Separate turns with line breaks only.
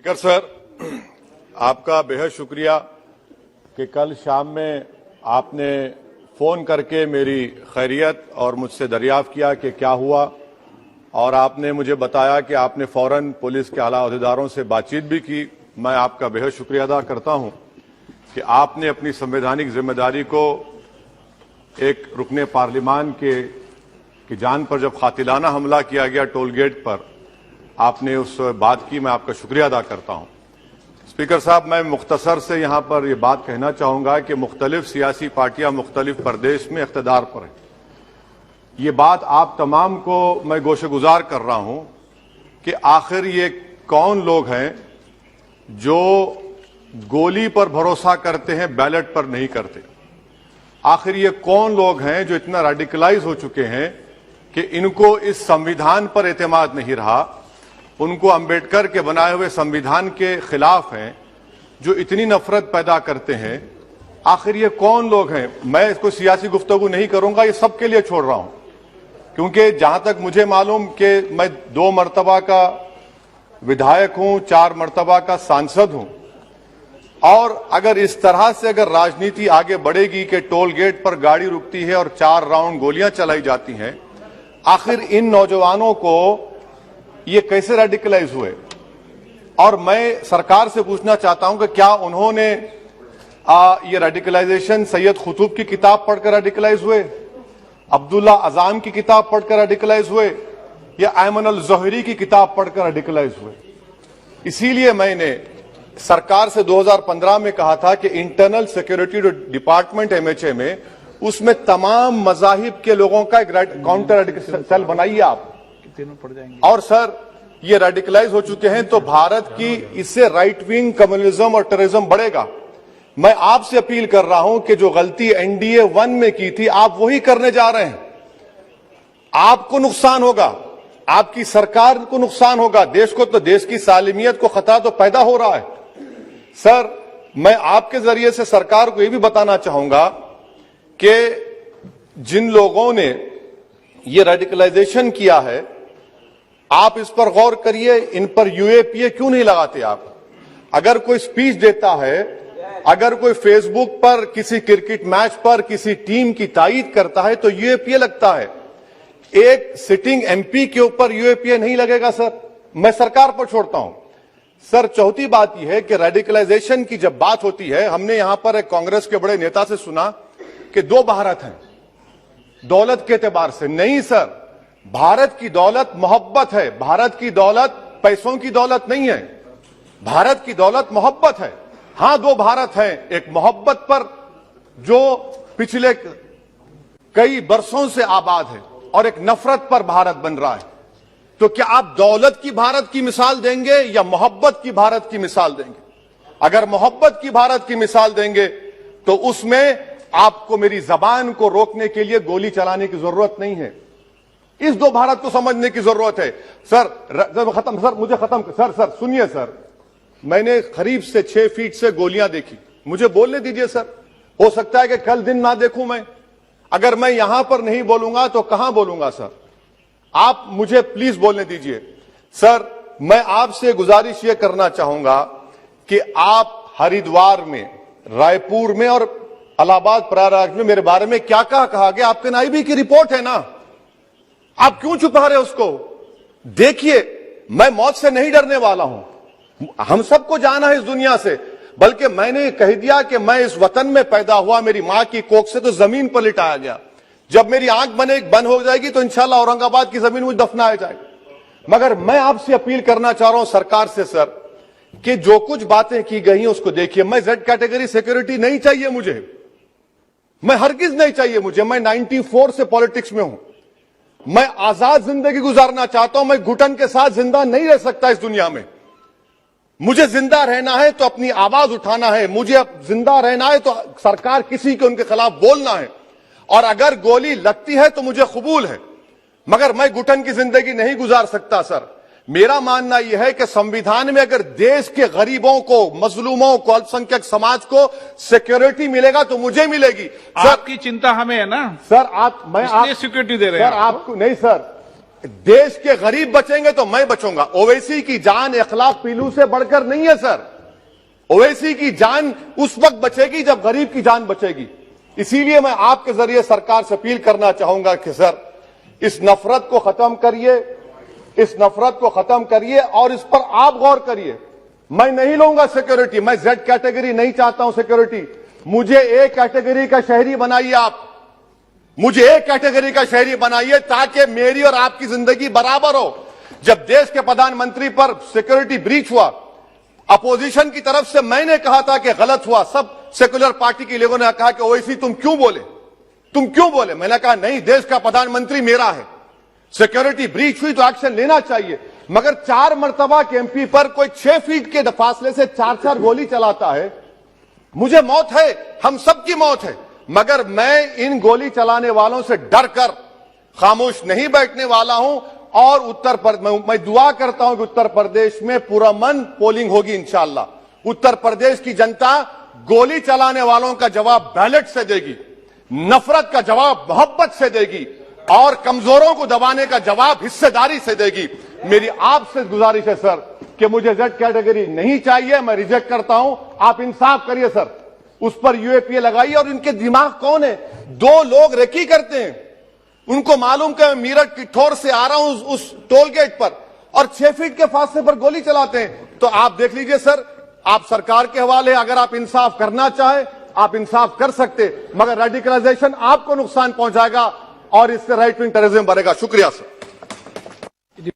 Speaker sir, आपका बेहद शुक्रिया कि कल शाम में आपने फोन करके मेरी खैरियत और मुझसे दरियाफ्त किया कि क्या हुआ, और आपने मुझे बताया कि आपने फौरन पुलिस के आला अहदेदारों से बातचीत भी की। मैं आपका बेहद शुक्रिया अदा करता हूं कि आपने अपनी संवैधानिक जिम्मेदारी को एक रुकने पार्लिमान की जान पर जब कातिलाना हमला किया गया टोल गेट पर, आपने उस बात की। मैं आपका शुक्रिया अदा करता हूं। स्पीकर साहब, मैं मुख्तसर से यहां पर यह बात कहना चाहूंगा कि मुख्तलिफ सियासी पार्टियां मुख्तलिफ प्रदेश में इख्तिदार पर हैं। ये बात आप तमाम को मैं गोशेगुजार कर रहा हूं कि आखिर ये कौन लोग हैं जो गोली पर भरोसा करते हैं, बैलेट पर नहीं करते। आखिर ये कौन लोग हैं जो इतना रेडिकलाइज हो चुके हैं कि इनको इस संविधान पर एतमाद नहीं रहा, उनको अंबेडकर के बनाए हुए संविधान के खिलाफ हैं, जो इतनी नफरत पैदा करते हैं। आखिर ये कौन लोग हैं? मैं इसको सियासी गुफ्तगू नहीं करूंगा, ये सबके लिए छोड़ रहा हूं, क्योंकि जहां तक मुझे मालूम कि मैं 2 मरतबा का विधायक हूं, 4 मरतबा का सांसद हूं, और अगर इस तरह से अगर राजनीति आगे बढ़ेगी कि टोल गेट पर गाड़ी रुकती है और 4 राउंड गोलियां चलाई जाती हैं, आखिर इन नौजवानों को ये कैसे रेडिकलाइज हुए? और मैं सरकार से पूछना चाहता हूं कि क्या उन्होंने ये रेडिकलाइजेशन सैयद कुतुब की किताब पढ़कर रेडिकलाइज हुए, अब्दुल्ला अजाम की किताब पढ़कर रेडिकलाइज हुए, या अयमन अल ज़ोहरी की किताब पढ़कर रेडिकलाइज हुए? इसीलिए मैंने सरकार से 2015 में कहा था कि इंटरनल सिक्योरिटी डिपार्टमेंट एमएचए में, उसमें तमाम मजाहिब के लोगों का एक काउंटर रेडिकल सेल बनाइए आप। और सर, ये रेडिकलाइज हो चुके हैं तो भारत की इससे राइट विंग कम्युनिज्म और टेररिज्म बढ़ेगा। मैं आपसे अपील कर रहा हूं कि जो गलती एनडीए 1 में की थी, आप वही करने जा रहे हैं। आपको नुकसान होगा, आपकी सरकार को नुकसान होगा, देश को तो, देश की सालिमियत को खतरा तो पैदा हो रहा है। सर, मैं आपके जरिए से सरकार को यह भी बताना चाहूंगा कि जिन लोगों ने ये रेडिकलाइजेशन किया है, आप इस पर गौर करिए, इन पर यूएपीए क्यों नहीं लगाते आप? अगर कोई स्पीच देता है, अगर कोई फेसबुक पर किसी क्रिकेट मैच पर किसी टीम की तायीद करता है तो यूएपीए लगता है। एक सिटिंग एमपी के ऊपर यूएपीए नहीं लगेगा सर। मैं सरकार पर छोड़ता हूं। सर, चौथी बात यह है कि रेडिकलाइजेशन की जब बात होती है, हमने यहां पर एक कांग्रेस के बड़े नेता से सुना कि 2 भारत हैं दौलत के एतबार से। नहीं सर, भारत की दौलत मोहब्बत है। भारत की दौलत पैसों की दौलत नहीं है, भारत की दौलत मोहब्बत है। हां, 2 भारत हैं, एक मोहब्बत पर जो पिछले कई बरसों से आबाद है, और एक नफरत पर भारत बन रहा है। तो क्या आप दौलत की भारत की मिसाल देंगे या मोहब्बत की भारत की मिसाल देंगे? अगर मोहब्बत की भारत की मिसाल देंगे तो उसमें आपको मेरी जबान को रोकने के लिए गोली चलाने की जरूरत नहीं है। इस 2 भारत को समझने की जरूरत है। सर, खत्म सर, मुझे खत्म सर सुनिए सर, मैंने करीब से 6 फीट से गोलियां देखी, मुझे बोलने दीजिए सर। हो सकता है कि कल दिन ना देखूं मैं। अगर मैं यहां पर नहीं बोलूंगा तो कहां बोलूंगा सर? आप मुझे प्लीज बोलने दीजिए। सर, मैं आपसे गुजारिश यह करना चाहूंगा कि आप हरिद्वार में, रायपुर में और इलाहाबाद प्रयागराज में मेरे बारे में क्या कहा गया, आपके नाईबी की रिपोर्ट है ना, आप क्यों छुपा रहे उसको? देखिए, मैं मौत से नहीं डरने वाला हूं, हम सबको जाना है इस दुनिया से, बल्कि मैंने कह दिया कि मैं इस वतन में पैदा हुआ, मेरी मां की कोख से तो जमीन पर लिटाया गया। जब मेरी आंख बंद हो जाएगी तो इंशाल्लाह औरंगाबाद की जमीन मुझे दफनाया जाएगा। मगर मैं आपसे अपील करना चाह रहा हूं सरकार से सर, कि जो कुछ बातें की गई हैं उसको देखिए। मैं जेड कैटेगरी सिक्योरिटी नहीं चाहिए मुझे, मैं हरगिज नहीं चाहिए मुझे। मैं 94 से पॉलिटिक्स में हूं, मैं आजाद जिंदगी गुजारना चाहता हूं। मैं घुटन के साथ जिंदा नहीं रह सकता इस दुनिया में। मुझे जिंदा रहना है तो अपनी आवाज उठाना है, मुझे जिंदा रहना है तो सरकार किसी के उनके खिलाफ बोलना है, और अगर गोली लगती है तो मुझे कबूल है, मगर मैं घुटन की जिंदगी नहीं गुजार सकता सर। मेरा मानना यह है कि संविधान में अगर देश के गरीबों को, मजलूमों को, अल्पसंख्यक समाज को सिक्योरिटी मिलेगा तो मुझे मिलेगी।
आपकी चिंता हमें है ना
सर, मैं
सिक्योरिटी दे रहे हैं
सर, आपको नहीं सर, देश के गरीब बचेंगे तो मैं बचूंगा। ओवैसी की जान इखलाक पीलू से बढ़कर नहीं है सर। ओवैसी की जान उस वक्त बचेगी जब गरीब की जान बचेगी। इसीलिए मैं आपके जरिए सरकार से अपील करना चाहूंगा कि सर इस नफरत को खत्म करिए, इस नफरत को खत्म करिए और इस पर आप गौर करिए। मैं नहीं लूंगा सिक्योरिटी, मैं जेड कैटेगरी नहीं चाहता हूं सिक्योरिटी। मुझे ए कैटेगरी का शहरी बनाइए आप, मुझे ए कैटेगरी का शहरी बनाइए ताकि मेरी और आपकी जिंदगी बराबर हो। जब देश के प्रधानमंत्री पर सिक्योरिटी ब्रीच हुआ, अपोजिशन की तरफ से मैंने कहा था कि गलत हुआ। सब सेकुलर पार्टी के लोगों ने कहा कि ओवैसी तुम क्यों बोले, तुम क्यों बोले। मैंने कहा नहीं, देश का प्रधानमंत्री मेरा है, सिक्योरिटी ब्रीच हुई तो एक्शन लेना चाहिए। मगर 4 मर्तबा के एमपी पर कोई 6 फीट के फासले से 4-4 गोली चलाता है। मुझे मौत है, हम सबकी मौत है, मगर मैं इन गोली चलाने वालों से डरकर खामोश नहीं बैठने वाला हूं। और मैं दुआ करता हूं कि उत्तर प्रदेश में पुरअमन पोलिंग होगी इंशाअल्लाह। उत्तर प्रदेश की जनता गोली चलाने वालों का जवाब बैलेट से देगी, नफरत का जवाब मोहब्बत से देगी और कमजोरों को दबाने का जवाब हिस्सेदारी से देगी। मेरी आपसे गुजारिश है सर कि मुझे जेड कैटेगरी नहीं चाहिए, मैं रिजेक्ट करता हूं। आप इंसाफ करिए सर, उस पर यूएपीए लगाइए। और इनके दिमाग कौन है? 2 लोग रेकी करते हैं, उनको मालूम कि मैं मीरठ की ठोर से आ रहा हूं उस टोल गेट पर और 6 फीट के फासले पर गोली चलाते हैं। तो आप देख लीजिए सर, आप सरकार के हवाले, अगर आप इंसाफ करना चाहें आप इंसाफ कर सकते, मगर रेडिकलाइजेशन आपको नुकसान पहुंचाएगा और इससे राइट विंग टेररिज्म बढ़ेगा। शुक्रिया सर।